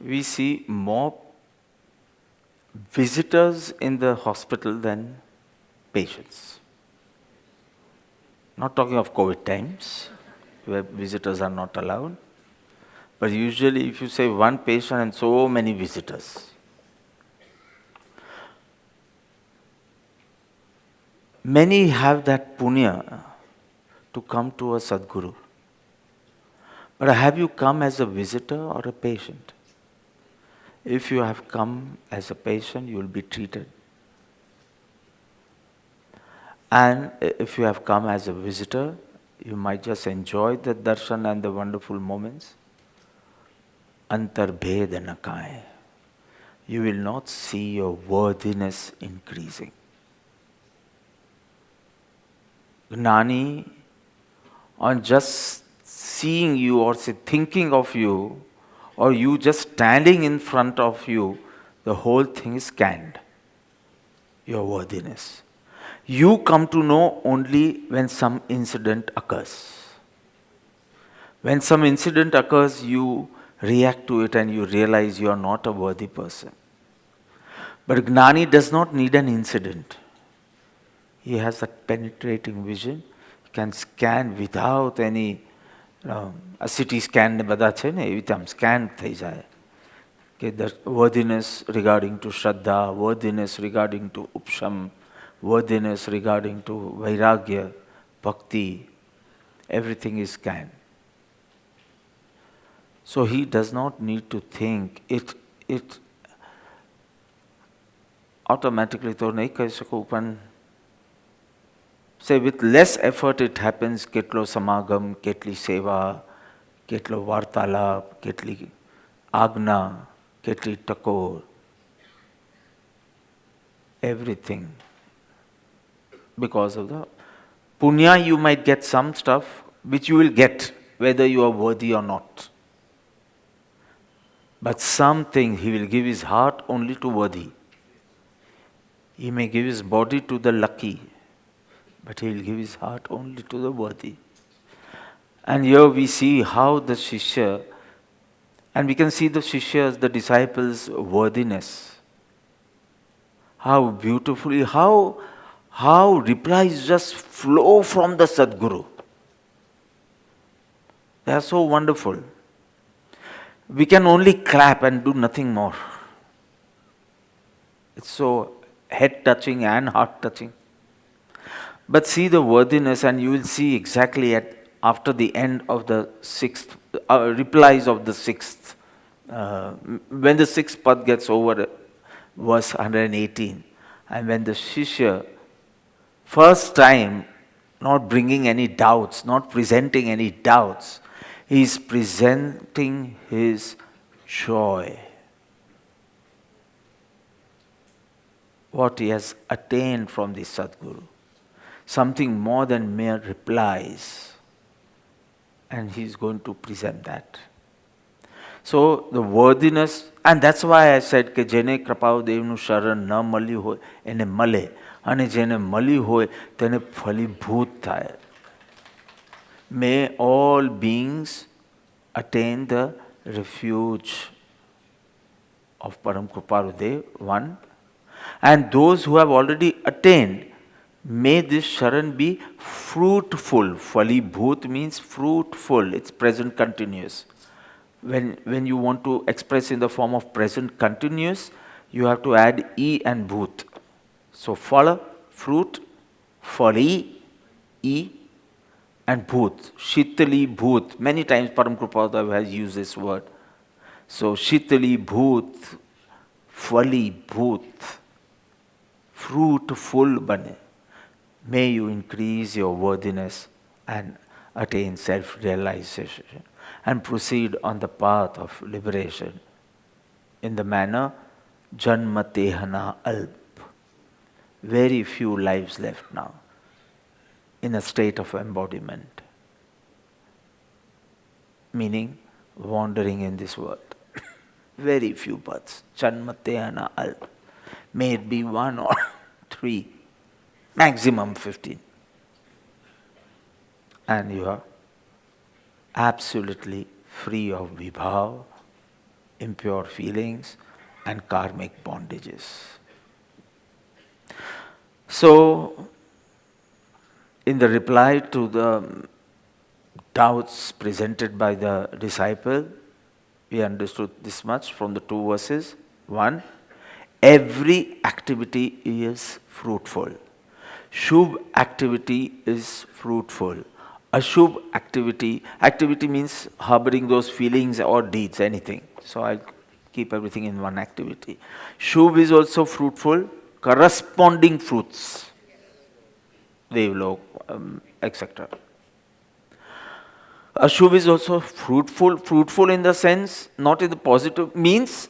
we see more visitors in the hospital than patients. Not talking of COVID times, where visitors are not allowed, but usually if you say one patient and so many visitors. Many have that punya to come to a Sadguru. But have you come as a visitor or a patient? If you have come as a patient, you will be treated. And if you have come as a visitor, you might just enjoy the darshan and the wonderful moments. Antarbhed nakai. You will not see your worthiness increasing. Gnani, on just seeing you or say thinking of you, or you just standing in front of you, the whole thing is scanned. Your worthiness. You come to know only when some incident occurs. When some incident occurs, you react to it and you realize you are not a worthy person. But Gnani does not need an incident. He has that penetrating vision. He can scan without any, a CT scan ને બધા છે ને એવી રીતે આમ scan થઈ જાય કે worthiness regarding to Shraddha, worthiness regarding to Upsham, worthiness regarding to Vairagya, Bhakti, everything is scanned. So he does not need to think. It automatically તો નહીં કહી શકું પણ say with less effort it happens. કેટલો સમાગમ, કેટલી સેવા, કેટલો વાર્તાલાપ, કેટલી આજ્ઞા, કેટલી ટકોર, everything. Because of the punya, you might get some stuff which you will get whether you are worthy or not. But something he will give his heart only to worthy. He may give his body to the lucky, but he will give his heart only to the worthy. And here we see how the Shishya, and we can see the Shishyas, the disciples' worthiness. How beautifully, how replies just flow from the Sadguru. They are so wonderful. We can only clap and do nothing more. It's so head-touching and heart-touching. But see the worthiness, and you will see exactly after the end of the sixth, replies of the sixth. When the sixth pad gets over, verse 118, and when the Shishya, first time, not bringing any doubts, not presenting any doubts, he is presenting his joy. What he has attained from the Sadguru. Something more than mere replies. And he is going to present that. So the worthiness, and that's why I said કે જેને કૃપાદેવનું શરણ ન મળ્યું હોય એને મળે, અને જેને મળ્યું હોય તેને ફલીભૂત થાય. May all beings attain the refuge of Param Kripaludev, one. And those who have already attained, may this sharan be fruitful. Falibhut means fruitful. It's present continuous. When you want to express in the form of present continuous, you have to add e and bhut. So phala, fruit, fali, e, and bhut. Shitali bhut. Many times Param Kripaludev has used this word. So shitali bhut, fali bhut. Fruitful bane. May you increase your worthiness and attain self-realization and proceed on the path of liberation in the manner Janma Tehana Alp. Very few lives left now in a state of embodiment, meaning wandering in this world. Very few births. Janma Tehana Alp. May it be 1 or 3, maximum 15. And you are absolutely free of vibhav impure feelings, and karmic bondages. So, in the reply to the doubts presented by the disciple, we understood this much from the two verses. One, every activity is fruitful. Shubh activity is fruitful. Ashubh activity means harboring those feelings or deeds, anything. So I'll keep everything in one activity. Shubh is also fruitful, corresponding fruits, devlok, etc. Ashubh is also fruitful in the sense, not in the positive, means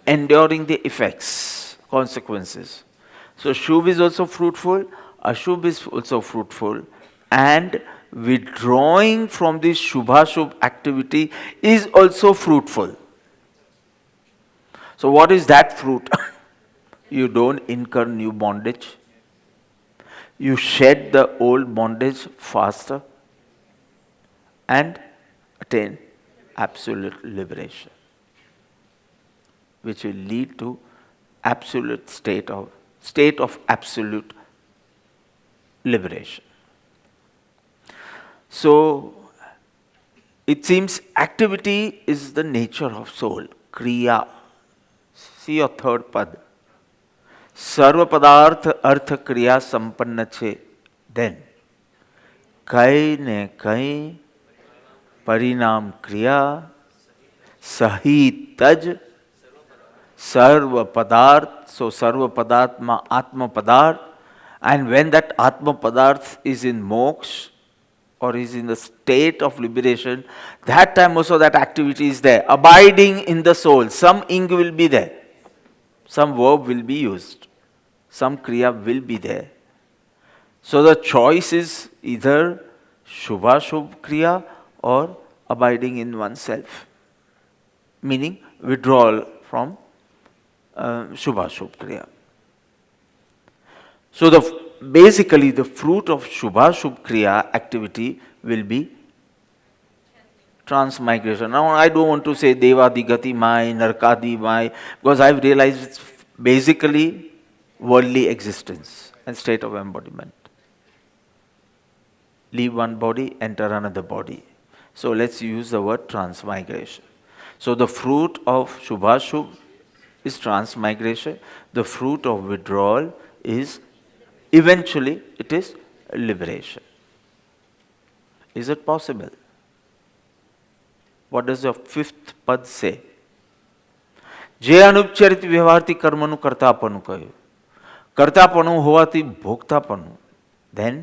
enduring the effects, consequences. So Shubh is also fruitful, Ashubh is also fruitful, and withdrawing from this Shubha-Shubh activity is also fruitful. So what is that fruit? You don't incur new bondage. You shed the old bondage faster and attain absolute liberation, which will lead to absolute state of absolute liberation. So it seems activity is the nature of soul, kriya. See your third pad. Sarva padarth artha kriya sampanna che. Then kai ne kai parinam kriya sahi taj sarva padarth. So sarva padartma atma padarth. And when that atma padarth is in moksha, or is in the state of liberation, that time also that activity is there, abiding in the soul. Some ing will be there, some verb will be used, some kriya will be there. So the choice is either Shubha Shubh kriya or abiding in oneself, meaning withdrawal from Shubha Shubh kriya. So basically the fruit of Shubha Shubh kriya activity will be transmigration. Now I don't want to say Devadi Gati Mai, Narkadi Mai, because I've realized it's basically worldly existence and state of embodiment. Leave one body, enter another body. So let's use the word transmigration. So the fruit of Shubha Shubh is transmigration. The fruit of withdrawal is eventually it is liberation. Is it possible? What does your fifth pad say? જે અનુપચરિત વ્યવહારથી કર્મનું કર્તાપણું કહ્યું, કર્તાપણું હોવાથી ભોગતાપણું, then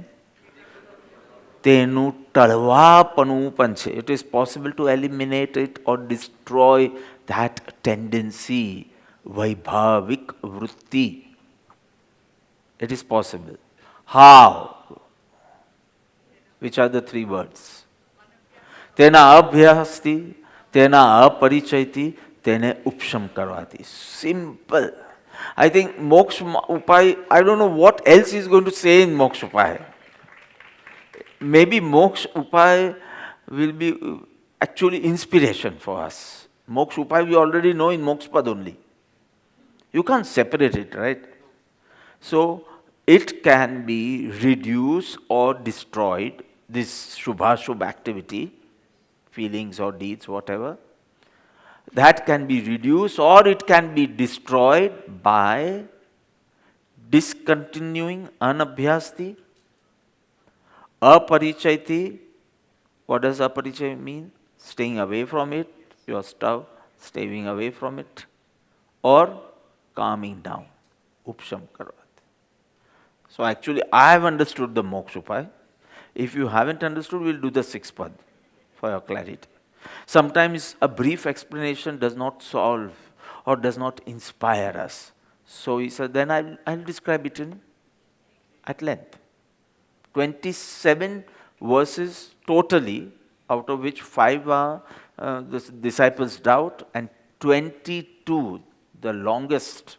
તેનું ટળવાપણું પણ છે. It is possible to eliminate it or destroy that tendency, vaibhavik vritti. It is possible. How? Which are the three words? તેના અભ્યાસથી, તેના અપરિચયથી, તેને ઉપશમ કરવાથી. Simple. I think moksha upaya, I don't know what else is going to say in moksha upaya. Maybe moksha upaya will be actually inspiration for us. Moksha upaya we already know in moksha pad only. You can't separate it, right? So it can be reduced or destroyed, this Shubha Shubh activity, feelings or deeds, whatever, that can be reduced or it can be destroyed by discontinuing anabhyasti, aparichayti. What does aparichaya mean? Staying away from it, your stuff, staying away from it, or calming down, upsham karvat. So actually I have understood the moksha upaya. If you haven't understood, we'll do the sixth pad for your clarity. Sometimes a brief explanation does not solve or does not inspire us. So he said, then I'll describe it at length. 27 verses totally, out of which 5 are the disciples' doubt and 22 the longest.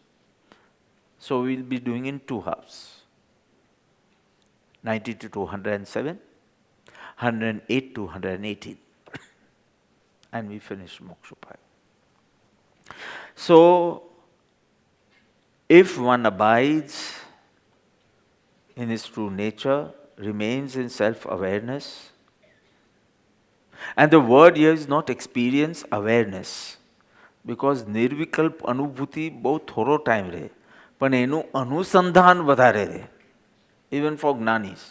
So we'll be doing in 2 halves. 90 to 207, 108 to 118. And we finish moksha upaya. So, if one abides in his true nature, remains in self-awareness, and the word here is not experience, awareness. Because નિર્વિકલ્પ અનુભૂતિ બહુ થોડો time રહે પણ એનું અનુસંધાન વધારે રહે, even for જ્ઞાનીસ.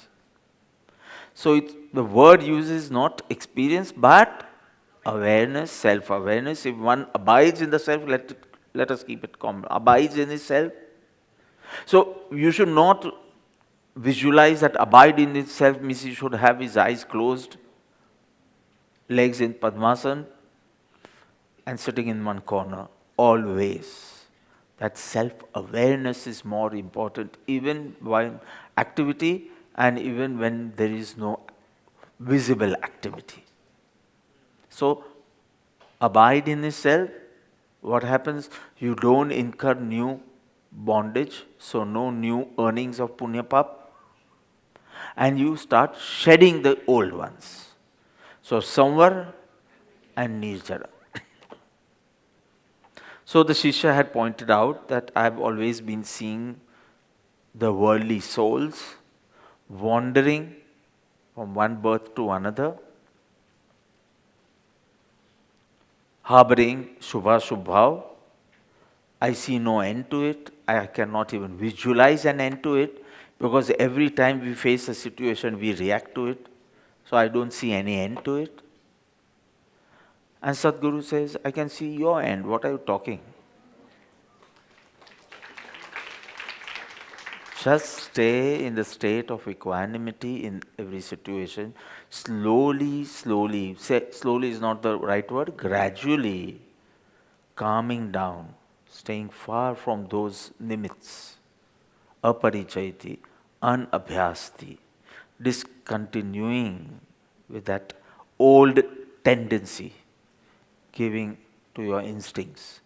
So the word uses not experience but awareness, self-awareness. If one abides in the self, let us keep it common, abides in his self. So you should not visualize that abide in itself means he should have his eyes closed, legs in Padmasana, and sitting in one corner always. That self-awareness is more important even while activity and even when there is no visible activity. So abide in the self. What happens? You don't incur new bondage, so no new earnings of punya pap, and you start shedding the old ones. So samvar and nirjara. So the Shishya had pointed out that I have always been seeing the worldly souls wandering from one birth to another, harboring Shubha Shubhav. I see no end to it. I cannot even visualize an end to it because every time we face a situation, we react to it. So I don't see any end to it. And Sadhguru says, I can see your end. What are you talking? Just stay in the state of equanimity in every situation. Slowly, slowly, slowly is not the right word, gradually calming down, staying far from those nimits, aparichayati, unabhyasti, discontinuing with that old tendency, giving to your instincts.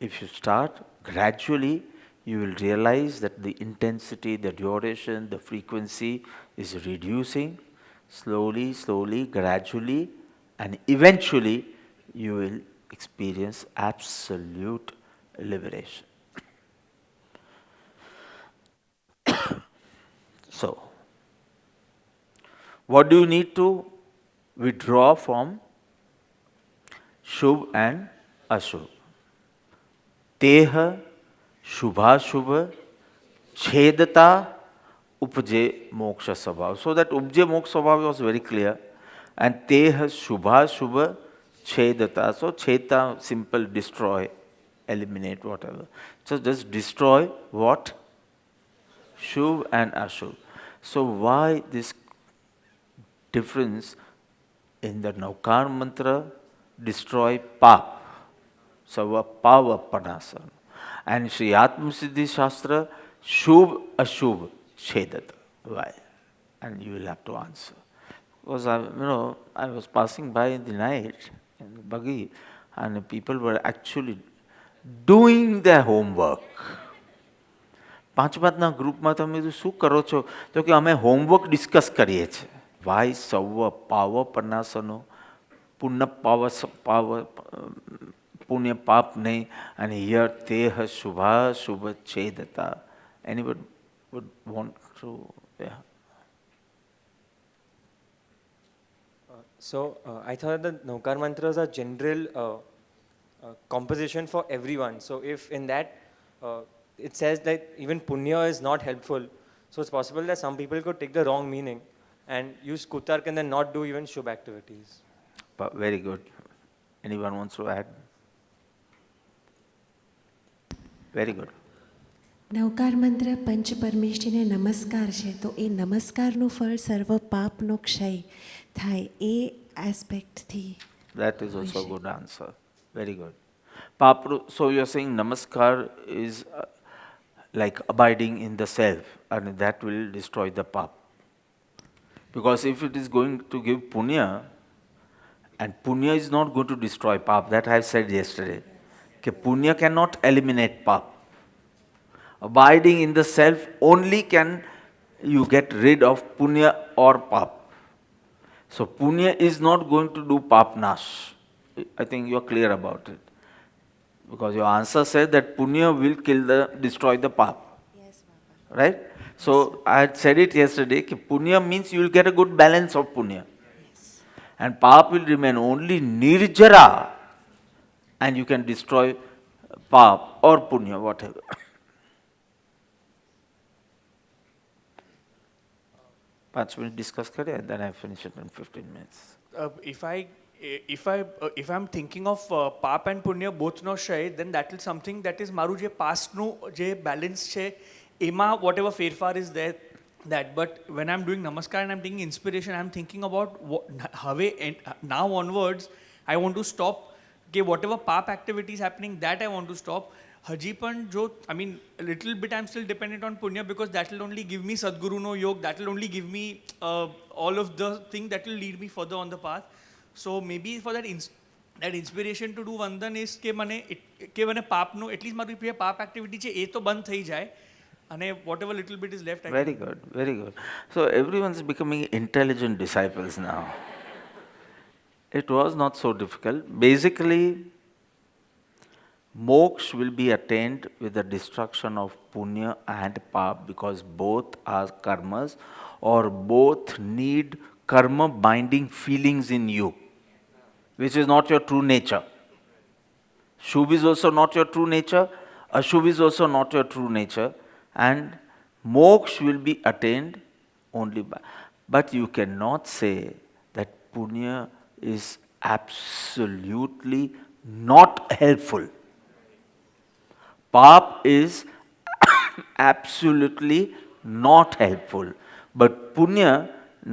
If you start gradually, you will realize that the intensity, the duration, the frequency is reducing slowly, slowly, gradually, and eventually you will experience absolute liberation. So, what do you need to withdraw from Shubh and Ashubh? Teha Shubha-shubha Chedata Upje Moksha Sabhav. So that Upje Moksha Sabhav was very clear. And Teha Shubha-shubha Chedata. So Cheta, simple, destroy, eliminate, whatever. So just destroy what? Shubh and Ashubh. So why this difference in the Naukar mantra? Destroy Pap. Sava Pava Panasana. And Sri Atma Siddhi Shastra, Shubh Ashubh Chedata. Why? And you will have to answer. Because I was passing by in the night in the buggy, and people were actually doing their homework. પાંચમાતના ગ્રુપમાં તમે શું કરો છો? તો કે અમે homework discuss કરીએ છીએ. વાય સૌ પાવ પન્નાસનો પુનઃ પાવ પુણ્ય પાપ નહીં, અને યર તેહ શુભા શુભ છેદતા. Anybody would want to? Yeah. So I thought that Naukar mantras are general composition for everyone. So if in that it says that even punya is not helpful, so it's possible that some people could take the wrong meaning and use kutark and then not do even shubh activities. But very good. Anyone wants to add? Very good. નવકાર મંત્ર પંચ પરમેષ્ઠીને નમસ્કાર છે, તો એ નમસ્કારનું ફળ સર્વ પાપનો ક્ષય થાય એ એસ્પેક્ટથી. That is also a good answer. Very good. Papru, so you're saying namaskar is like abiding in the self, and that will destroy the pap. Because if it is going to give punya, and punya is not going to destroy pap, that I have said yesterday. Okay, punya cannot eliminate pap. Abiding in the self only can you get rid of punya or pap. So punya is not going to do pap nash. I think you are clear about it. Because your answer said that punya will destroy the pap. Yes, Baba. Right? So I had said it yesterday, ki punya means you will get a good balance of punya. Yes. And pap will remain only nirjara, and you can destroy pap or punya, whatever. 5 minutes discuss kare, and then I finish it in 15 minutes. If I'm thinking of પાપ and પુણ્ય both નો ક્ષય, then that is something that is મારું જે past નું જે balance છે એમાં whatever ફેરફાર is there, that. But when I'm doing namaskar and I'm taking inspiration, I'm thinking about હવે now onwards I want to stop કે whatever પાપ activity is happening, that I want to stop. હજી પણ જો I mean a little bit I'm still dependent on punya, because that will only give me sadguru no yog, that will only give me all of the thing that will lead me further on the path. So maybe for that that inspiration to do vandan is કે મને પાપનું at least મારું જે પાપ activity છે એ તો બંધ થઈ જાય, અને whatever little bit is left I Very good, very good. So everyone's becoming intelligent disciples now. It was not so difficult. Basically, moksha will be attained with the destruction of punya and pap, because both are karmas, or both need karma binding feelings in you, which is not your true nature. Shubh is also not your true nature, Ashubh is also not your true nature, and moksha will be attained only by. But you cannot say that punya is absolutely not helpful. Pap is absolutely not helpful, but punya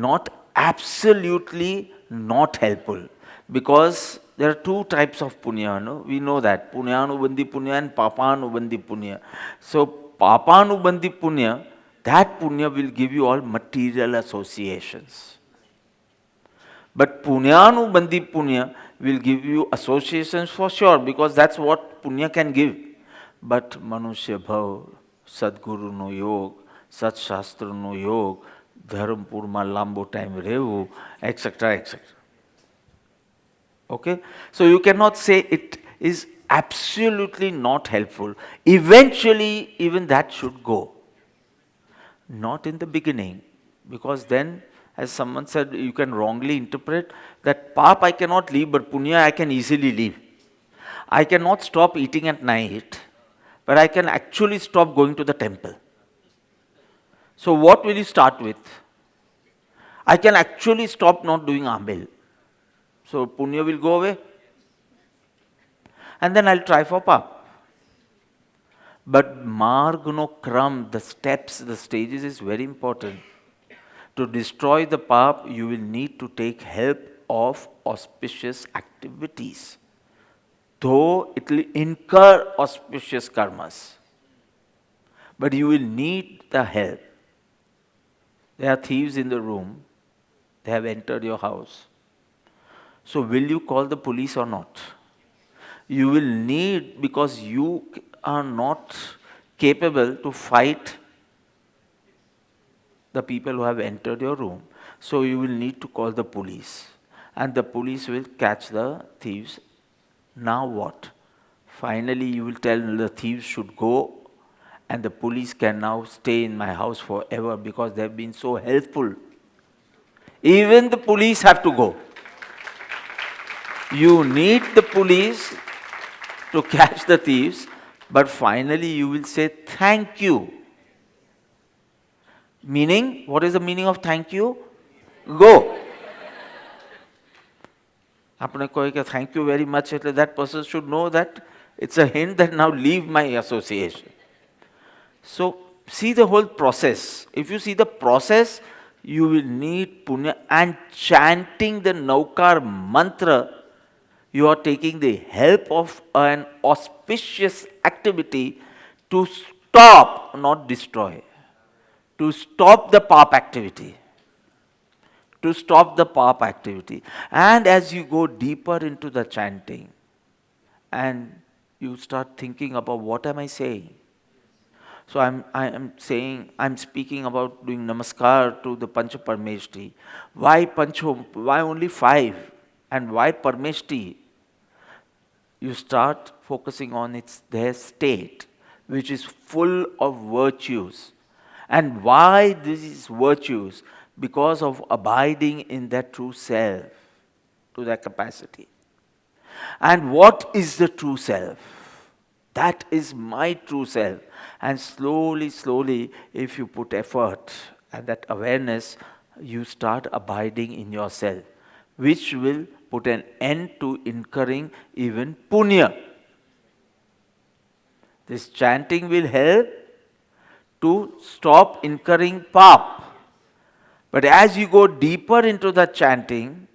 not absolutely not helpful, because there are two types of punya. No? We know that punyanubandhi punya and papanubandhi punya. So papanubandhi punya, that punya will give you all material associations. But punyanubandhi punya will give you associations for sure, because that's what punya can give. But manushya bhav, sadguru no yog, satshastra no yog, Dharampur માં લાંબો time રહેવું, etc., etc. Okay? So you cannot say it is absolutely not helpful. Eventually, even that should go. Not in the beginning, because then, as someone said, you can wrongly interpret that pap I cannot leave, but punya I can easily leave. I cannot stop eating at night, but I can actually stop going to the temple. So what will you start with? I can actually stop not doing ambil. So punya will go away. And then I'll try for pap. But marg no kram, the steps, the stages is very important. To destroy the pap, you will need to take help of auspicious activities, though it will incur auspicious karmas. But you will need the help. There are thieves in the room. They have entered your house. So will you call the police or not? You will need, because you are not capable to fight the people who have entered your room. So you will need to call the police. And the police will catch the thieves. Now what? Finally you will tell the thieves should go, and the police can now stay in my house forever, because they have been so helpful. Even the police have to go. You need the police to catch the thieves, but finally you will say thank you. Meaning, what is the meaning of thank you? Go. આપણે કહે કે thank you very much, એટલે that person should know that it's a hint that now leave my association. So see the whole process. If you see the process, you will need punya, and chanting the Naukar mantra, you are taking the help of an auspicious activity to stop, not destroy, to stop the pap activity. To stop the pap activity. And as you go deeper into the chanting, and you start thinking about what am I saying? So I'm speaking about doing namaskar to the Pancha Parmeshti. Why only 5? And why Parmeshti? you start focusing on their state, which is full of virtues. And why these virtues? Because of abiding in that true self to that capacity. And what is the true self? That is my true self. And slowly, slowly, if you put effort and that awareness, you start abiding in yourself, which will put an end to incurring even punya. This chanting will help to stop incurring pap. But as you go deeper into the chanting,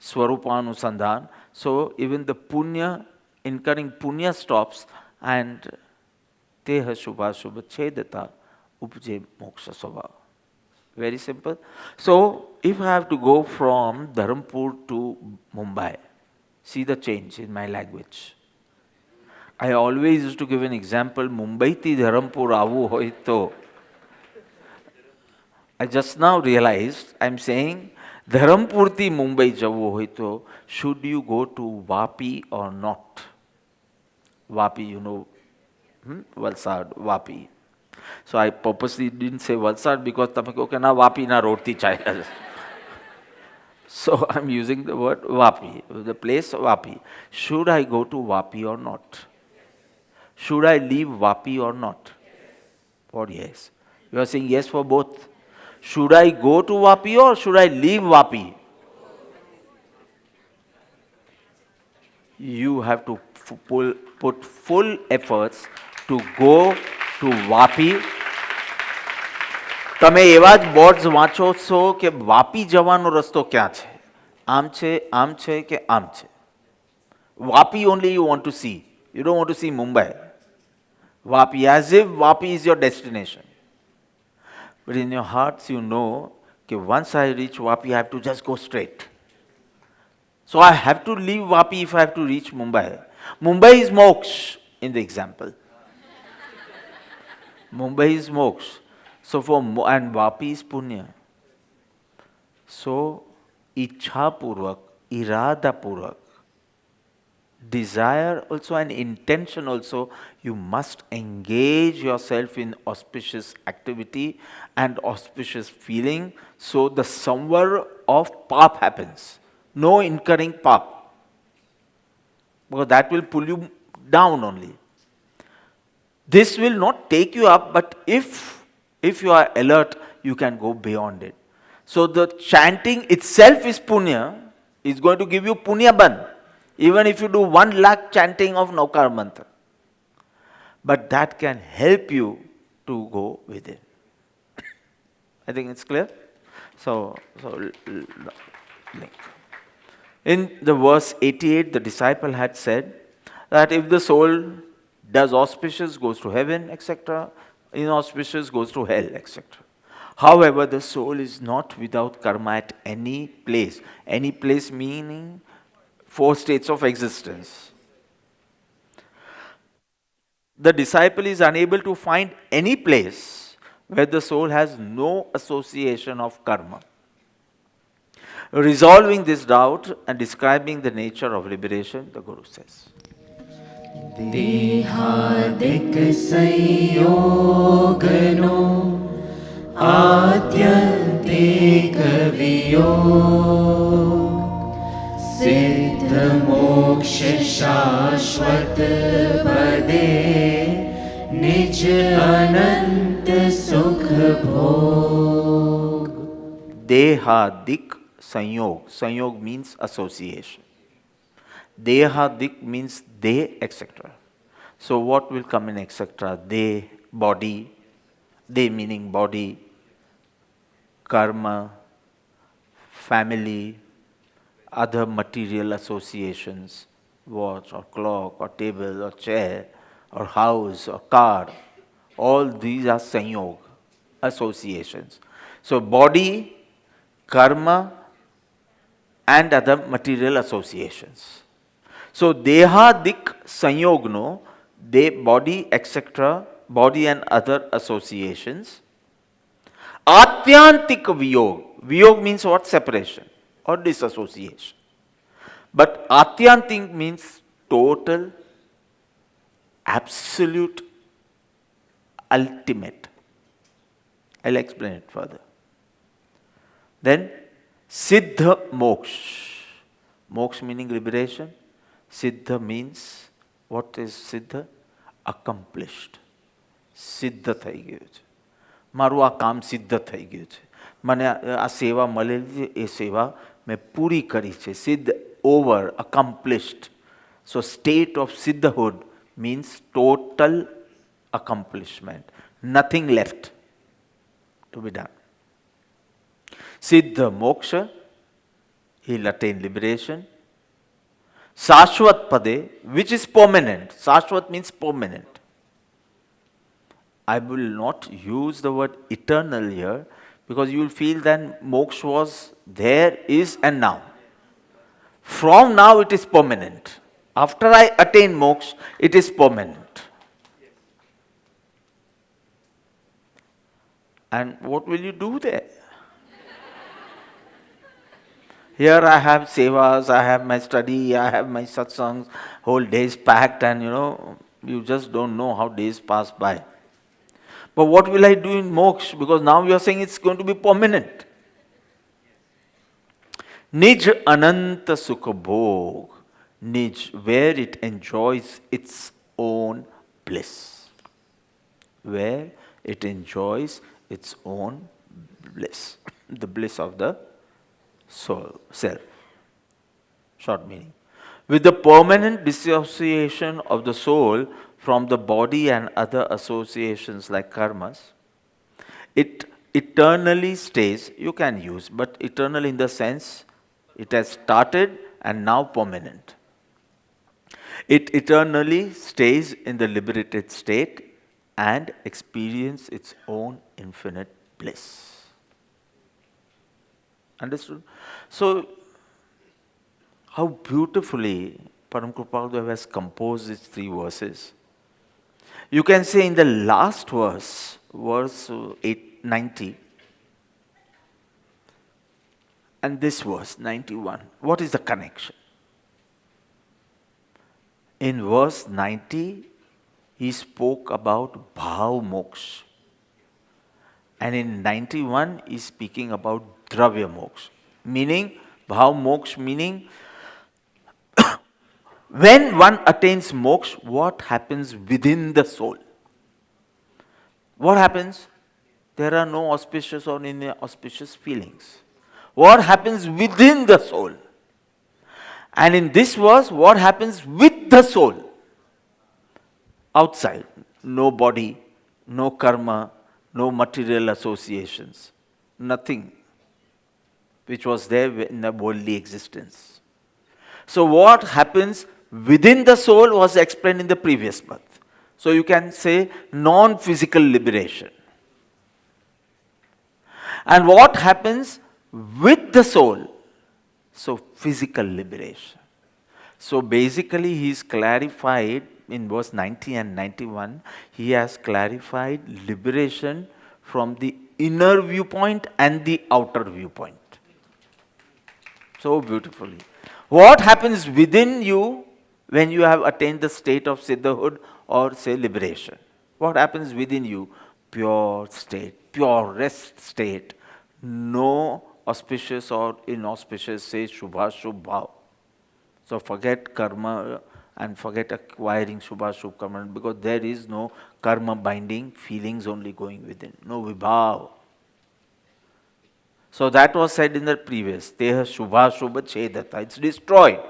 Swarupanusandhan, so even the punya, incurring punya stops, and teha shubha shubha chedata upje moksha swabha. Very simple. So if I have to go from Dharampur to Mumbai, see the change in my language. I always used to give an example, Mumbai ti Dharampur avu hoy to. I just now realized I'm saying Dharampur ti Mumbai javu hoy to, should you go to Vapi or not? Vapi, you know, Valsad, Vapi. So I purposely didn't say Valsad because tame ko na Vapi na roti chahiye. So I'm using the word Vapi, the place Vapi. Should I go to Vapi or not? Should I leave Vapi or not? Or yes? You are saying yes for both. Should I go to Vapi or should I leave Vapi? You have to put full efforts to go to Vapi. તમે એવા જ boards વાંચો છો કે વાપી જવાનો રસ્તો ક્યાં છે? આમ છે કે આમ છે? Vapi only you want to see. You don't want to see Mumbai. Vapi, as if Vapi is your destination. But in your hearts you know that once I reach Vapi, I have to just go straight. So I have to leave Vapi if I have to reach Mumbai. Mumbai is moksha in the example. Mumbai is moksha. So and Vapi is punya. So ichha purvak, irada purvak, desire also and intention also, you must engage yourself in auspicious activity and auspicious feeling, so the samvar of pap happens. No incurring pap. Because that will pull you down only. This will not take you up, but if you are alert, you can go beyond it. So the chanting itself is punya, is going to give you punya ban. Even if you do 1 lakh chanting of Naukar mantra. But that can help you to go within. I think it's clear? So in the verse 88, the disciple had said that if the soul does auspicious, goes to heaven, etc., inauspicious, goes to hell, etc. However, the soul is not without karma at any place. Any place meaning 4 states of existence. The disciple is unable to find any place where the soul has no association of karma. Resolving this doubt and describing the nature of liberation, the Guru says, देहादिक संयोगनो आत्यन्तिक वियोग सिद्ध मोक्ष शाश्वत पदे निज अनंत सुख भोग. Dehadik Sanyog. Sanyog means association. Dehadik means they, etc. So what will come in etc.? They, body. They meaning body, karma, family, other material associations, watch or clock or table or chair or house or car. All these are sanyog, associations. So body, karma, and other material associations. So dehadik sanyogno, they, body, etc., body and other associations. Atyantik viyog. Viyog means what? Separation or disassociation. But atyantik means total, absolute, ultimate. I'll explain it further. Then, Siddha Moksha. Moksha meaning liberation. Siddha means, what is Siddha? Accomplished. સિદ્ધ થઈ ગયું છે. મારું આ કામ સિદ્ધ થઈ ગયું છે. મને આ સેવા મળેલી છે, એ સેવા મેં પૂરી કરી છે. સિદ્ધ, over, accomplished. So state of siddhahood means total accomplishment. Nothing left to be done. Siddha moksha, he'll attain liberation. Sashvat pade, which is permanent. Sashvat means permanent. I will not use the word eternal here because you will feel that moksha was there, is, and now. From now it is permanent. After I attain moksha, it is permanent. And what will you do there? Here I have sevas, I have my study, I have my satsangs, whole days packed, and you just don't know how days pass by. But what will I do in moksha? Because now you are saying it's going to be permanent. Nij ananta sukha bhog. Nij, where it enjoys its own bliss. Where it enjoys its own bliss. The bliss of the soul, self. Short meaning. With the permanent dissociation of the soul from the body and other associations like karmas, it eternally stays, you can use, but eternal in the sense it has started and now permanent. It eternally stays in the liberated state and experience its own infinite bliss. Understood? So, how beautifully Param Kripaludev has composed these three verses. You can say in the last verse, verse 90, and this verse, 91, what is the connection? In verse 90, he spoke about Bhav Moksha. And in 91, he is speaking about Dravya Moksha. Meaning, Bhav Moksha meaning, when one attains moksha, what happens within the soul? What happens? There are no auspicious or inauspicious feelings. What happens within the soul? And in this verse, what happens with the soul? Outside. No body, no karma, no material associations. Nothing which was there in the worldly existence. So what happens within the soul was explained in the previous birth. So you can say non-physical liberation. And what happens with the soul? So physical liberation. So basically he is clarified in verse 90 and 91, he has clarified liberation from the inner viewpoint and the outer viewpoint. So beautifully. What happens within you when you have attained the state of siddhahood or say liberation? What happens within you? Pure state, pure rest state. No auspicious or inauspicious, say Shubha Shubha. So forget karma and forget acquiring Shubha Shubha karma, because there is no karma binding, feelings only going within. No vibhav. So that was said in the previous. Teha Shubha Shubha Chedata. It's destroyed.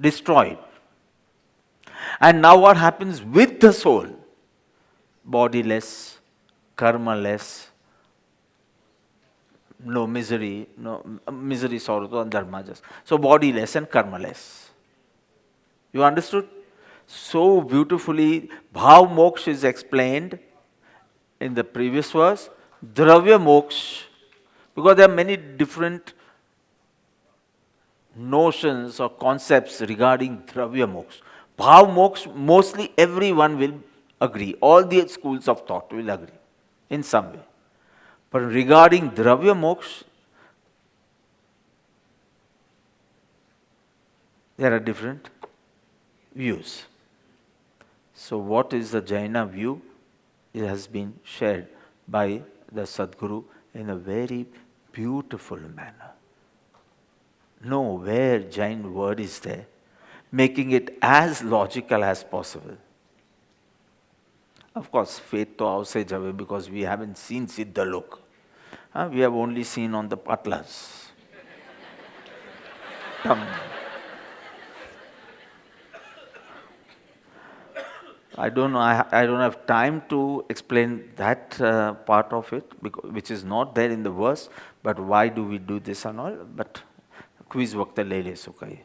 Destroyed. And now what happens with the soul? Bodiless, karma-less, no misery, sorrow, and dharma just. So bodiless and karma-less. You understood? So beautifully, Bhav Moksha is explained in the previous verse. Dravya Moksha, because there are many different notions or concepts regarding Dravya Moksha. Bhav Moksha, mostly everyone will agree. All the schools of thought will agree in some way. But regarding Dravya Moksha, There are different views. So what is the Jaina view? It has been shared by the Sadguru in a very beautiful manner. Nowhere Jain word is there, making it as logical as possible. Of course, faith to aao se jabe, because we haven't seen Siddhalok. We have only seen on the patlas. I don't know, I don't have time to explain that part of it, which is not there in the verse, but why do we do this and all, but quiz vakta le le so kahiye.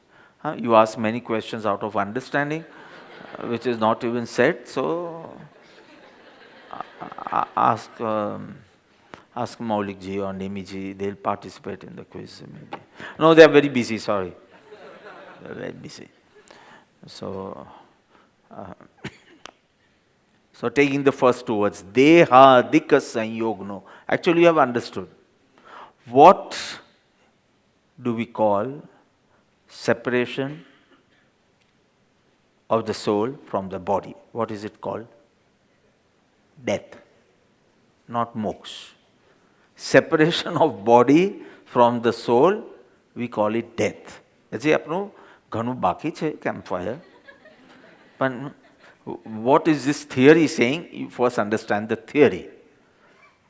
You ask many questions out of understanding, which is not even said, so ask Maulik ji or Nemi ji, they'll participate in the quiz maybe. No, they are very busy, sorry. They are very busy. So, so taking the first two words, Deha Dika Sanyogno. Actually, you have understood. What do we call separation of the soul from the body? What is it called? Death, not moksha. Separation of body from the soul, we call it death. હજી આપણું ઘણું બાકી છે campfire. But what is this theory saying? You first understand the theory.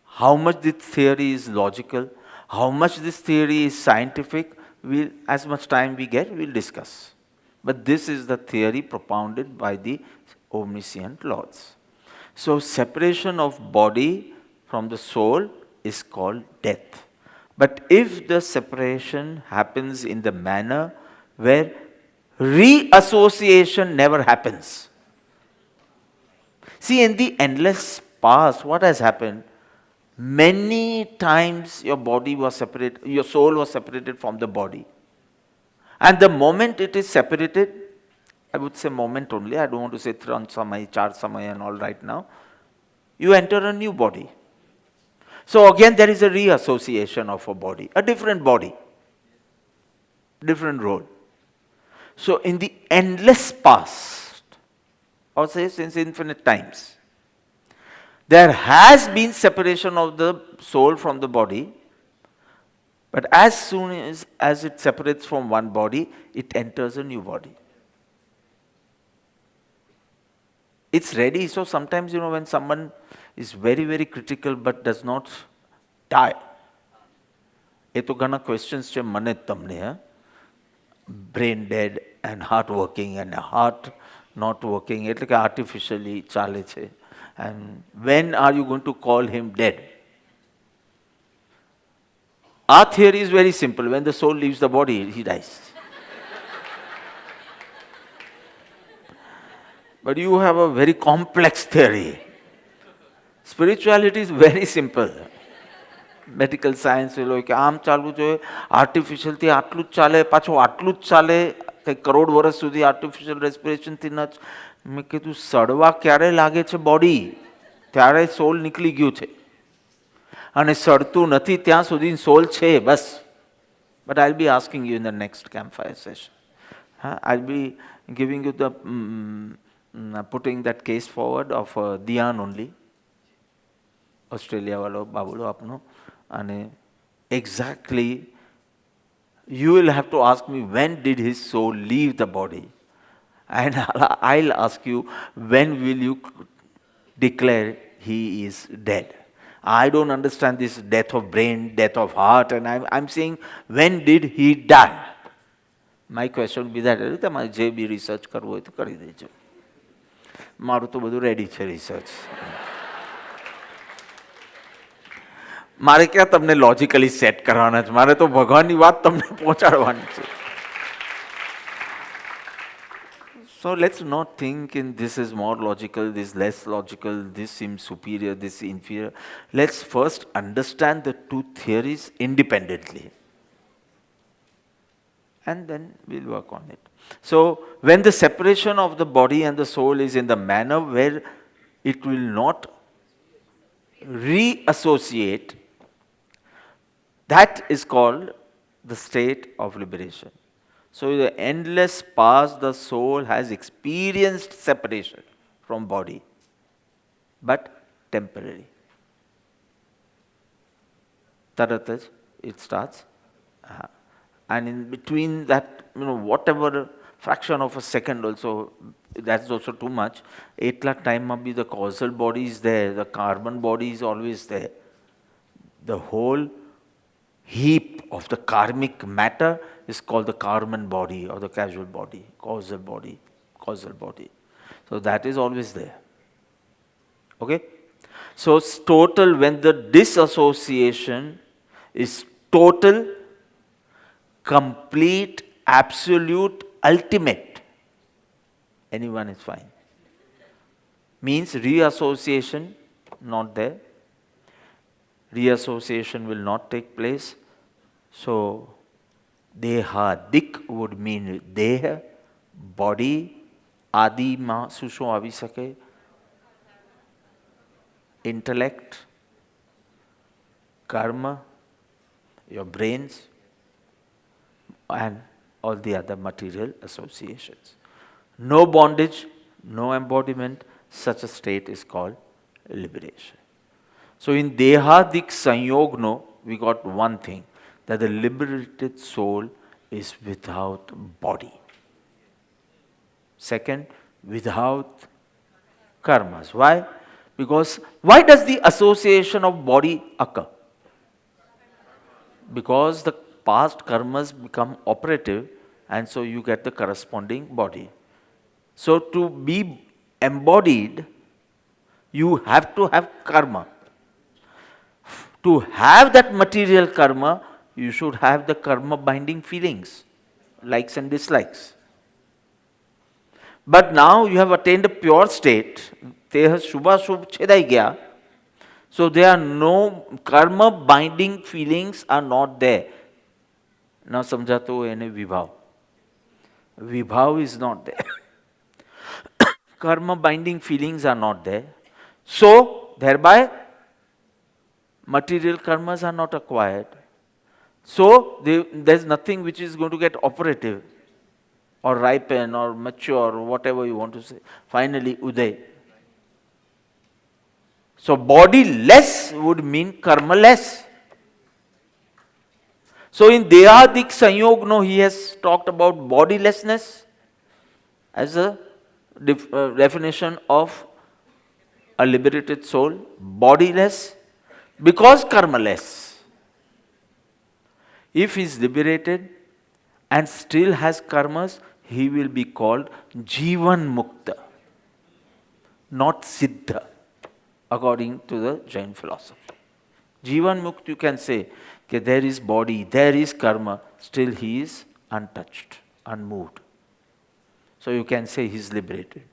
How much this theory is logical, how much this theory is scientific, as much time we get, we'll discuss. But this is the theory propounded by the omniscient lords. So separation of body from the soul is called death. But if the separation happens in the manner where reassociation never happens. See, in the endless past, what has happened? Many times your body was separated, your soul was separated from the body. And the moment it is separated, I would say moment only, I don't want to say Tran Samay, Char Samay and all right now, you enter a new body. So again there is a reassociation of a body, a different body, different role. So in the endless past, or say since infinite times, there has been separation of the soul from the body, but as soon as it separates from one body, it enters a new body. It's ready. So sometimes, when someone is very, very critical but does not die, એ તો ઘણા questions છે મને તમને, brain dead and heart working and heart not working, એટલે કે artificially ચાલે છે. And when are you going to call him dead? Our theory is very simple. When the soul leaves the body, he dies. But you have a very complex theory. Spirituality is very simple. Medical science will કે આમ ચાલવું જોઈએ, artificial થી આટલું જ ચાલે, પાછું આટલું જ ચાલે, કંઈ કરોડ વર્ષ સુધી આર્ટિફિશિયલ રેસ્પિરેશનથી ન. મેં કીધું સડવા ક્યારે લાગે છે બોડી, ત્યારે સોલ નીકળી ગયું છે, અને સડતું નથી ત્યાં સુધી સોલ છે બસ. But I'll be asking you in the next campfire session. I'll be giving you the putting that case forward of Dhyan only, Australia વાળો બાબુલો આપનો, અને exactly you will have to ask me when did his soul leave the body, and I'll ask you when will you declare he is dead. I don't understand this death of brain, death of heart, and I'm saying when did he die? My question will be that તમારે જે બી research કરવું હોય તો કરી દેજો, મારું તો બધું રેડી છે રિસર્ચ. મારે ક્યાં તમને લોજિકલી સેટ કરવાના છે, મારે તો ભગવાનની વાત તમને પહોંચાડવાની છે. So let's not think in this is more logical, this less logical, this seems superior, this inferior. Let's first understand the two theories independently, and then we'll work on it. So when the separation of the body and the soul is in the manner where it will not reassociate, that is called the state of liberation. So in the endless past, the soul has experienced separation from body, but temporary. Tarataj, it starts. And in between that, whatever fraction of a second also, that's also too much. Etla time abhi the causal body is there, the carbon body is always there. The whole heap of the karmic matter is called the carbon body or the causal body. So that is always there. Okay? So total, when the disassociation is total, complete, absolute, ultimate, anyone is fine. Means reassociation, not there. Reassociation will not take place. So, dehadik would mean deha, body, adi ma susho avi sake, intellect, karma, your brains, and all the other material associations. No bondage, no embodiment, such a state is called liberation. So in Dehadik Sanyogno, we got one thing, that the liberated soul is without body. Second, without karmas. Why? Because, why does the association of body occur? Because the past karmas become operative, and so you get the corresponding body. So to be embodied, you have to have karma. To have that material karma, you should have the karma binding feelings, likes and dislikes. But now you have attained a pure state, teha shubha shubh chedai gaya. So there are no karma binding feelings are not there. Now samjha to ene vibhav. Vibhav is not there. Karma binding feelings are not there. So thereby material karmas are not acquired. So there's nothing which is going to get operative or ripen or mature or whatever you want to say. Finally, uday. So body-less would mean karma-less. So in Dehadik Sanyogno, he has talked about bodilessness as a definition of a liberated soul. Bodiless because karma-less. If he is liberated and still has karmas, he will be called Jivan Mukta, not Siddha, according to the Jain philosophy. Jivan Mukta, you can say, that there is body, there is karma, still he is untouched, unmoved. So you can say he is liberated.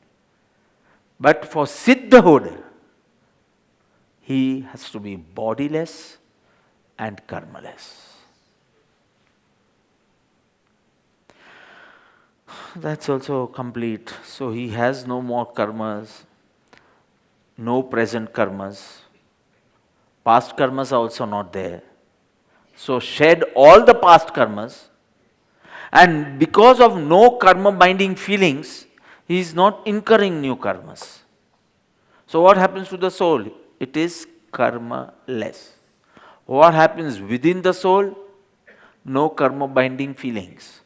But for Siddhahood, he has to be bodiless and karmaless. That's also complete. So he has no more karmas, no present karmas. Past karmas are also not there. So shed all the past karmas, and because of no karma binding feelings, he is not incurring new karmas. So what happens to the soul? It is karma-less. What happens within the soul? No karma binding feelings.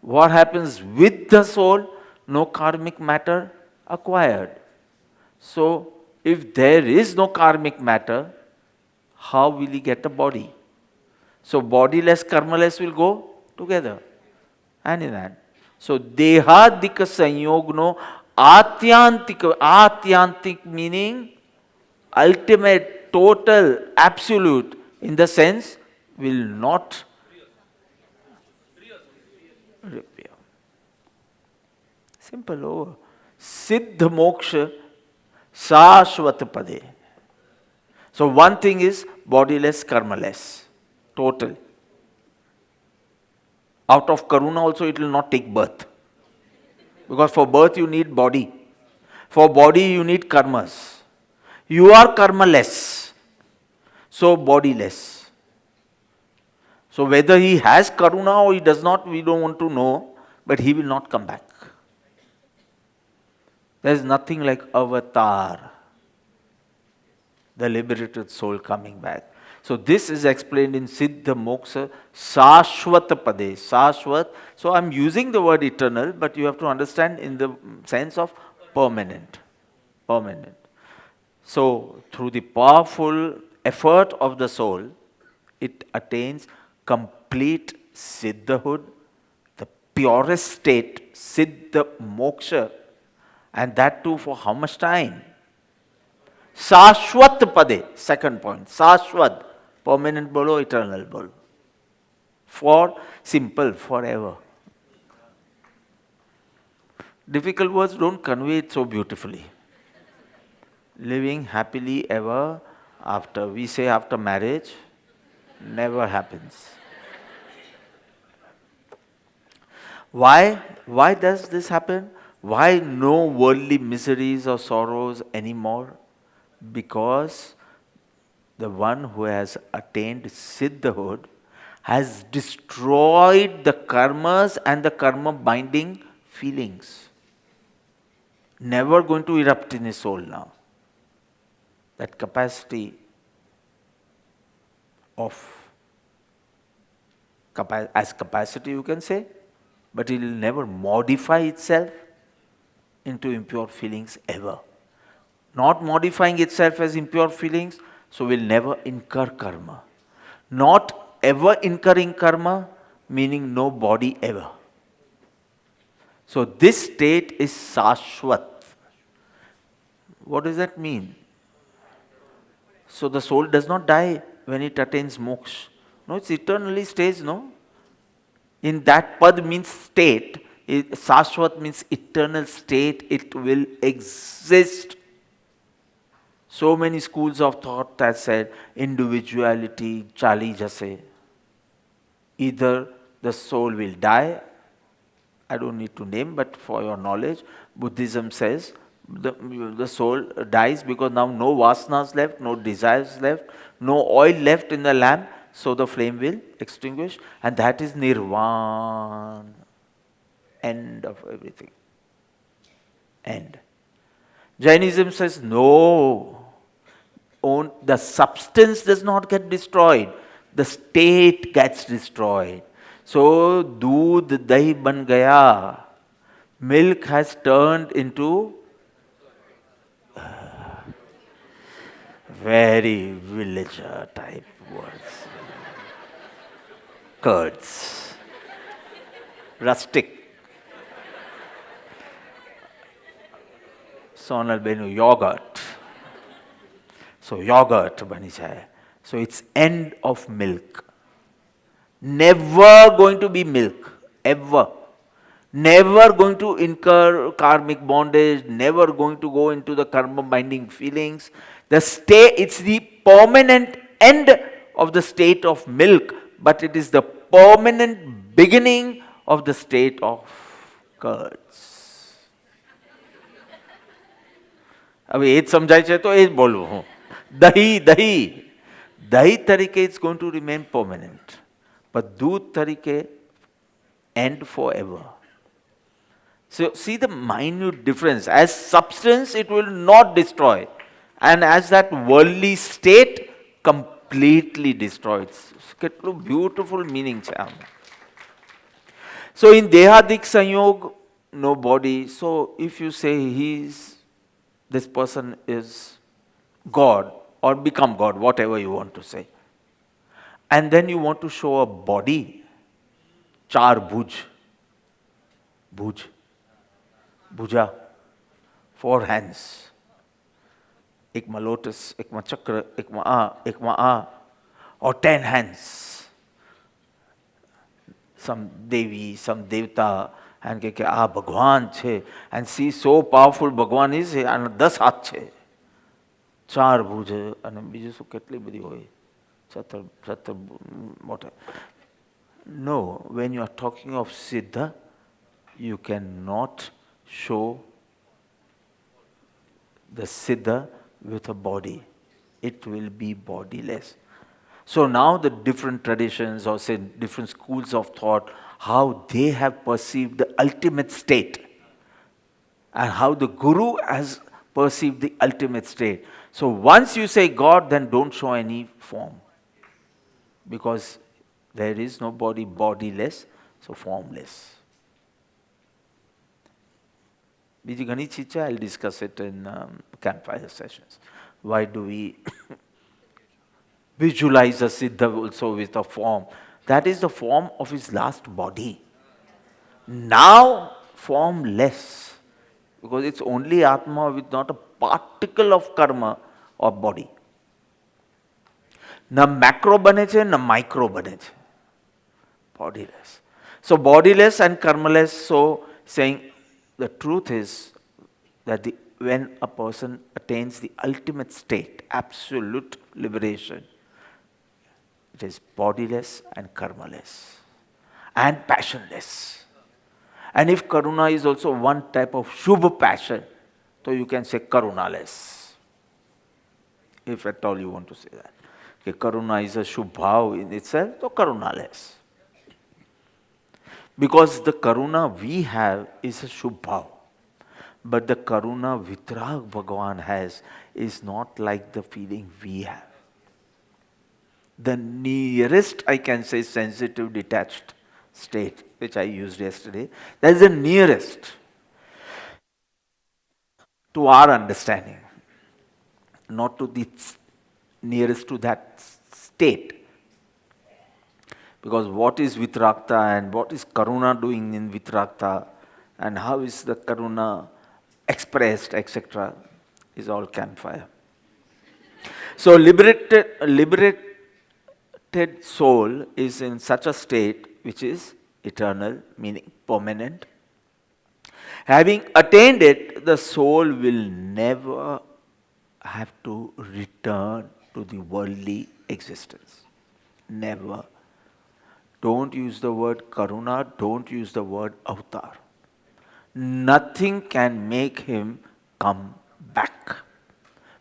What happens with the soul? No karmic matter acquired. So if there is no karmic matter, how will he get a body? So bodiless, karmaless will go together. And in that. So dehadika sanyogno atyantik meaning ultimate, total, absolute, in the sense will not repair. Simple over. Siddha moksha sashvat pade. So one thing is bodiless, karmaless, total. Out of karuna also it will not take birth. Because for birth you need body. For body you need karmas. You are karmaless. So bodiless. So whether he has karuna or he does not, we don't want to know. but he will not come back. There is nothing like avatar, the liberated soul coming back. So this is explained in Siddha Moksha Sashwata Pade. Sashwat. So I'm using the word eternal, but you have to understand in the sense of permanent. Permanent. So through the powerful effort of the soul, it attains complete Siddhahood, the purest state, Siddha Moksha, and that too for how much time? Sashwat Pade, second point. Sashwat, permanent bolo, eternal bolo. For simple, forever. Difficult words don't convey it so beautifully. Living happily ever after, we say after marriage, never happens. Why? Why does this happen? Why no worldly miseries or sorrows anymore? Because the one who has attained Siddhahood has destroyed the karmas and the karma binding feelings. Never going to erupt in his soul now. That capacity of, as capacity you can say, but it will never modify itself into impure feelings ever. Not modifying itself as impure feelings, so will never incur karma. Not ever incurring karma, meaning no body ever. So this state is Sashwat. What does that mean? So the soul does not die when it attains moksha. No, it eternally stays, no? In that pad means state. Sashwat means eternal state. It will exist. So many schools of thought have said individuality chali jase. Either the soul will die, I don't need to name, but for your knowledge, Buddhism says the soul dies because now no vasanas left, no desires left, no oil left in the lamp, so the flame will extinguish, and that is nirvana, end of everything. End. Jainism says no, the substance does not get destroyed, the state gets destroyed. So, doodh dahi ban gaya, milk has turned into very villager type words. Curds. Rustic. Sonal Benu, yogurt. So yogurt bani jaye. So it's end of milk. Never going to be milk. Ever. Never going to incur karmic bondage. Never going to go into the karma binding feelings. It's the permanent end of the state of milk, but it is the permanent beginning of the state of curds. अब ये समझाई चाहिए तो ये बोलूँ हूँ दही दही दही तरीके it's going to remain permanent, but दूध तरीके end forever. So see the minute difference. As substance, it will not destroy. And as that worldly state, completely destroyed. કેટલું beautiful meaning છે આમાં. So in Dehadik Sanyog, no body. So if you say this person is God or become God, whatever you want to say. And then you want to show a body, char bhuj, bhuja, 4 hands. एक में lotus, एक में चक्र, एक में आ, or 10 hands. Some devi, some devta, and કે આ ભગવાન છે, and see so powerful ભગવાન is, અને 10 હાથ છે, 4 ભુજ, અને બીજું શું કેટલી બધી હોય, 17 whatever. No, when you are talking of Siddha, you cannot show the Siddha with a body. It will be bodiless. So now the different traditions or say different schools of thought, how they have perceived the ultimate state and how the Guru has perceived the ultimate state. So once you say God, then don't show any form. Because there is no body, bodiless, so formless. બીજી ઘણી ચીજ છે, I'll discuss it in campfire sessions. Why do we visualize a Siddha also with a form? That is the form of his last body. Now, formless. Because it's only Atma with not a particle of karma or body. ન macro બને છે ન micro બને છે. Bodiless. So bodiless and karmaless, so saying the truth is that when a person attains the ultimate state, absolute liberation, it is bodiless and karmaless and passionless. And if karuna is also one type of shubha passion, so you can say karunaless, if at all you want to say that. Okay, karuna is a shubhav in itself, so karunaless. Because the karuna we have is a shubhav. But the karuna vitrag Bhagavan has is not like the feeling we have. The nearest, I can say, sensitive detached state, which I used yesterday, that is the nearest to our understanding, not to the nearest to that state. Because what is Vitrakta and what is Karuna doing in Vitrakta and how is the Karuna expressed, etc., is all campfire. So liberated soul is in such a state which is eternal, meaning permanent. Having attained it, the soul will never have to return to the worldly existence. Never. Don't use the word karuna, don't use the word avatar. Nothing can make him come back.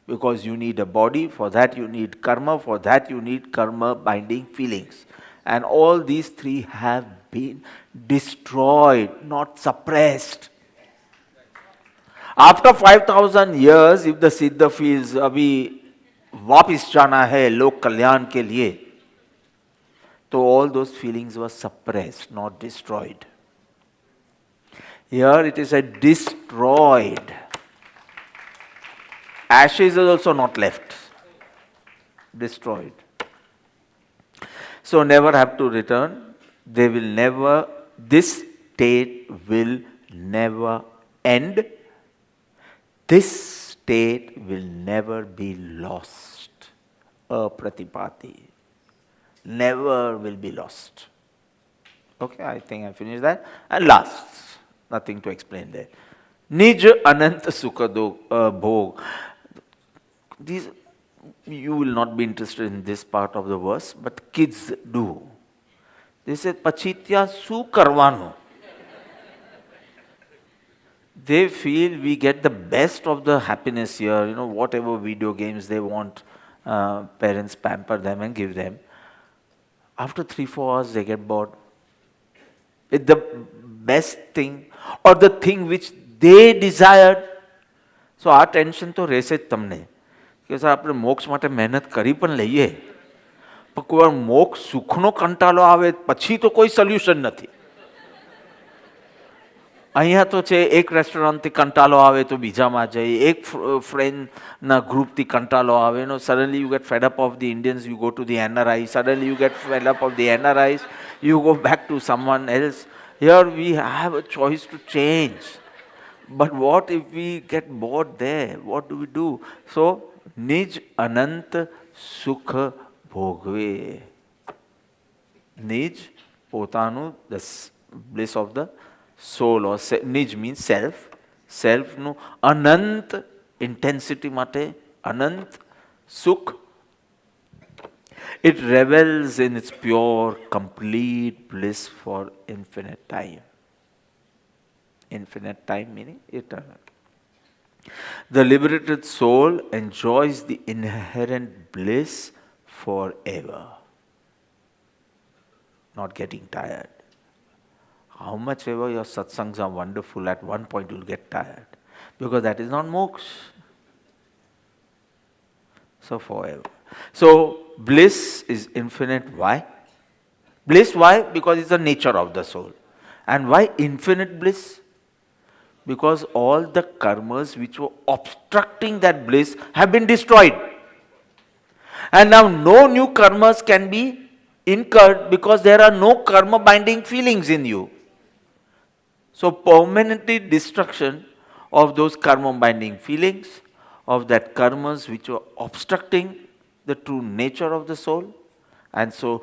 Because you need a body, for that you need karma, for that you need karma binding feelings. And all these three have been destroyed, not suppressed. After 5,000 years, if the Siddha feels, abhi वापिस जाना है लोक कल्याण के लिए, तो all those feelings were suppressed, not destroyed. Here it is a destroyed. Ashes is also not left. Destroyed. So never have to return. They will never, this state will never end. This state will never be lost. Apratipati. Never will be lost. Okay, I think I finished that. And last, nothing to explain there. Nij ananta sukha bhog. These, you will not be interested in this part of the verse, but kids do. They say, Pachitya su karvanu. They feel we get the best of the happiness here, whatever video games they want, parents pamper them and give them. After 3-4 hours, they get bored. It's the best thing or the thing which they desired. So our tension to રહેશે જ તમને કે sir આપણે મોક્ષ માટે મહેનત કરી પણ લઈએ, પણ કોઈ વાર મોક્ષ સુખનો કંટાળો આવે પછી તો કોઈ સોલ્યુશન નથી. અહીંયા તો છે એક રેસ્ટોરન્ટથી કંટાળો આવે તો બીજામાં જઈ, એક ફ્રેન્ડના ગ્રુપથી કંટાળો આવે, suddenly you get fed up of the Indians, you go to the NRI, suddenly you get fed up of the NRIs, you go back to someone else. Here we have a choice to change. But what if we get bored there? What do we do? So, Nij Anant Sukha Bhogve. Nij, potanu, the bliss of the soul, or Nij means self. Self nu Anant, intensity mate, Anant, Sukh. It revels in its pure, complete bliss for infinite time. Infinite time meaning eternal. The liberated soul enjoys the inherent bliss forever, not getting tired. how much ever your satsangs are wonderful, at one point you'll get tired. Because that is not moksha. So forever. So bliss is infinite. Why? Bliss, why? Because it's the nature of the soul. And why infinite bliss? Because all the karmas which were obstructing that bliss have been destroyed. And now no new karmas can be incurred because there are no karma binding feelings in you. So permanently destruction of those karma binding feelings, of that karmas which were obstructing the true nature of the soul. And so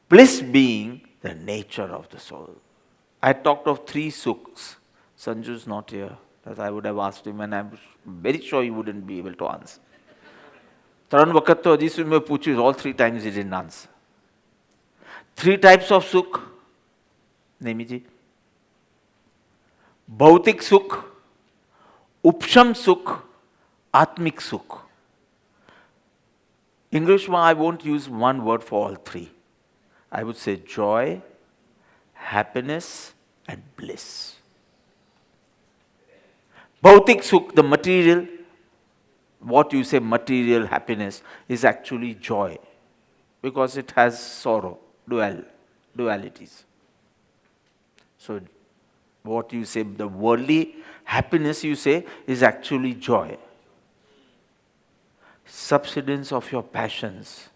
bliss being the nature of the soul. I talked of 3 sukhs. Sanju's not here, that I would have asked him, and I'm very sure he wouldn't be able to answer. 3 વખત તો હજી સુધી મેં પૂછ્યું, all 3 times he didn't answer. 3 types of sukh. Nemiji. ભૌતિક સુખ, ઉપશમ સુખ, આત્મિક સુખ. English, I won't use one word for all 3. I would say joy, happiness, and bliss. Bhautik sukh, the material, what you say material happiness, is actually joy, because it has sorrow, dualities. So what you say, the worldly happiness you say, is actually joy. Subsidence of your passions.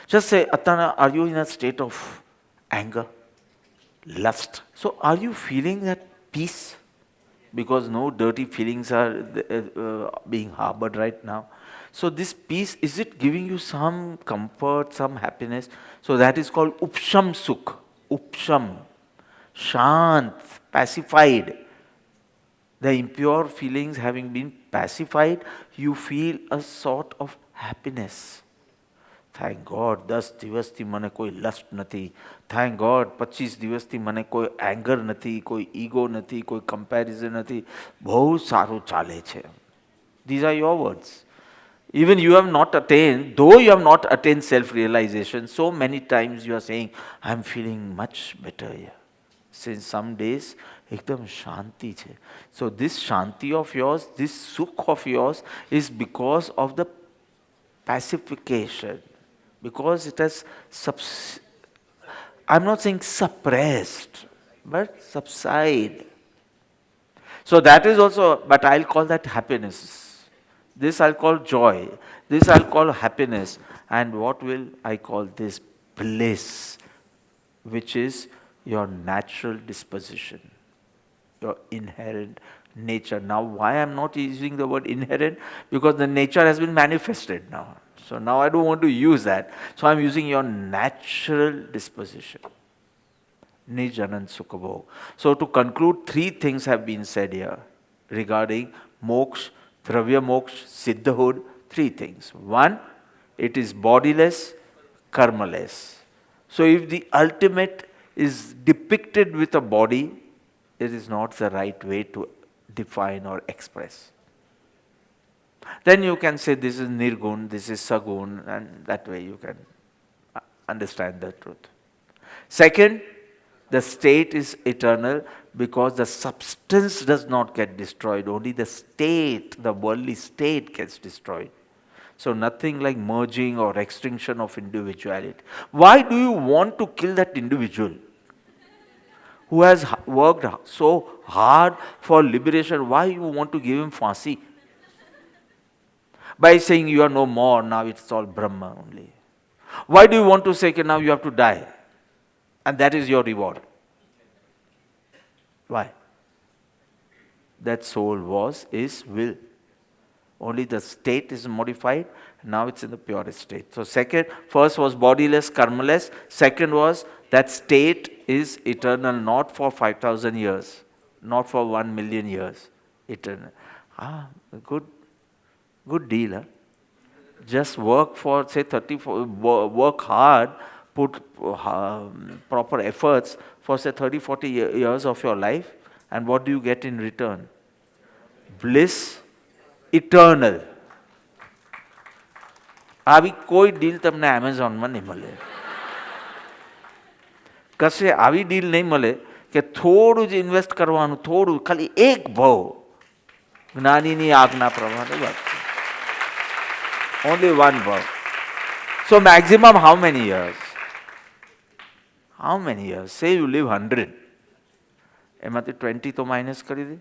Just say, Atana, are you in a state of anger, lust? So are you feeling that peace? Because no dirty feelings are being harbored right now. So this peace, is it giving you some comfort, some happiness? So that is called upsham sukh. Upsham. Shant, pacified. The impure feelings having been pacified, you feel a sort of happiness. Thank God, 10 દિવસથી મને કોઈ last નથી. Thank God, 25 દિવસથી મને કોઈ anger નથી, કોઈ ego નથી, કોઈ કમ્પેરિઝન નથી. બહુ સારું ચાલે છે. These are your words. Even you have not attained, though you have not attained self-realization, so many times you are saying, I am feeling much better here. Since some days, ekdam shanti che. So this shanti of yours, this sukh of yours, is because of the pacification. Because it has, I'm not saying suppressed, but subside. So that is also, but I'll call that happiness. This I'll call joy. This I'll call happiness. And what will I call this? Bliss, which is your natural disposition, your inherent nature. Now, why I'm not using the word inherent? Because the nature has been manifested now. So now I don't want to use that. So I'm using your natural disposition. Nij Anand Sukha Bhog. So to conclude, 3 things have been said here regarding moksha, dravya moksha, siddhahood. 3 things. 1, it is bodiless, karmaless. So if the ultimate is depicted with a body, it is not the right way to define or express. Then you can say this is nirgun, this is sagun, and that way you can understand the truth. Second, the state is eternal because the substance does not get destroyed, only the state, the worldly state gets destroyed. So nothing like merging or extinction of individuality. Why do you want to kill that individual who has worked so hard for liberation? Why you want to give him phansi? By saying you are no more, now it's all Brahma only. Why do you want to say now you have to die? And that is your reward. Why? That soul is, will. Only the state is modified, now it's in the purest state. So first was bodiless, karmaless. Second was that state is eternal, not for 5,000 years, not for 1 million years. Eternal. Good deal, huh? Just work for, say, work hard, put proper efforts for, say, 30, 40 years of your life, and what do you get in return? Bliss, eternal. આવી કોઈ deal તમને એમેઝોનમાં નહીં મળે. કશે આવી deal નહીં મળે કે થોડું જ ઇન્વેસ્ટ કરવાનું, થોડું, ખાલી એક ભાવ જ્ઞાનીની આજ્ઞા પ્રમાણે વર્તવું. Only one verb. So maximum how many years? How many years? Say you live 100. એમાંથી 20 તો માઇનસ કરી દે.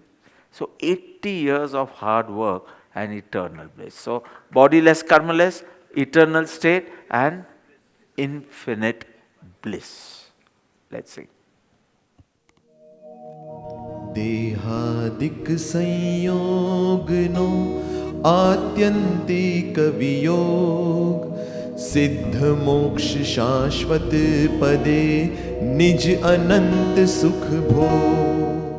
So 80 years of hard work and eternal bliss. So bodiless, karmaless, eternal state and infinite bliss. Let's see. देहादिक संयोगनो आत्यंतिक वियोग सिद्ध मोक्ष शाश्वत पदे निज अनंत सुख भोग.